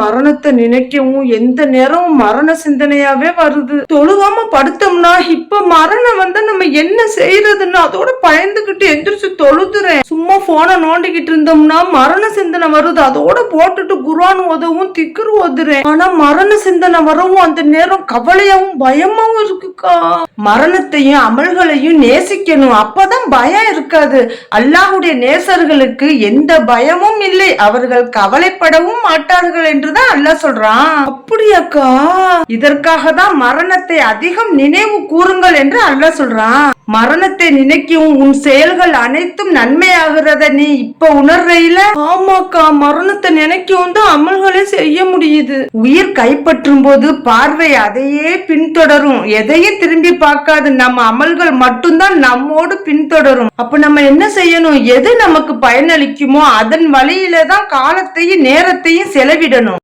மரணத்தை நினைக்கவும் எந்த நேரமும் மரண சிந்தனையாவே வருது. தொழுகாம படுத்தோம்னா இப்ப மரணம் வந்தா நம்ம என்ன செய்யறதுன்னு அதோட பயந்துகிட்டு எந்திரிச்சு தொழுதுறேன். சும்மா போனை நோண்டிக்கிட்டு இருந்தோம்னா மரண சிந்தனை வருது. அதோட போட்டுட்டு குர்ஆன் ஓதவும் திக்ரு ஓதுறேன். ஆனா மரண சிந்தனை வரவும் அந்த நேரம் கவலையாவும் பயமாவும் இருக்குக்கா. மரணத்தையும் அமல்களையும் நேசிக்கணும், அப்பதான் பயம் இருக்காது. அல்லாஹ்வுடைய நேசர்களுக்கு எந்த பயமும் இல்லை, அவர்கள் கவலைப்படவும் மாட்டார்கள் என்றுதான் அல்லாஹ் சொல்றான். அப்படியாக்கா? இதற்காக தான் மரணத்தை அதிகம் நினைவு கூறுங்கள் என்று அல்லாஹ் சொல்றான். மரணத்தை நினைக்கும் உன் செயல்கள் அனைத்தும் நன்மையாகிறத நீ இப்ப உணர்றையில. ஆமாக்கா, மரணத்தை நினைக்கவும் தான் அமல்களை செய்ய முடியுது. உயிர் கைப்பற்றும் போது பார்வை அதையே பின்தொடரும், எதையும் திரும்பி பார்க்காது. நம்ம அமல்கள் மட்டும்தான் நம்மோடு பின்தொடரும். அப்ப நம்ம என்ன செய்யணும்? எது நமக்கு பயனளிக்குமோ அதன் வழியில தான் காலத்தையும் நேரத்தையும் செலவிடணும்.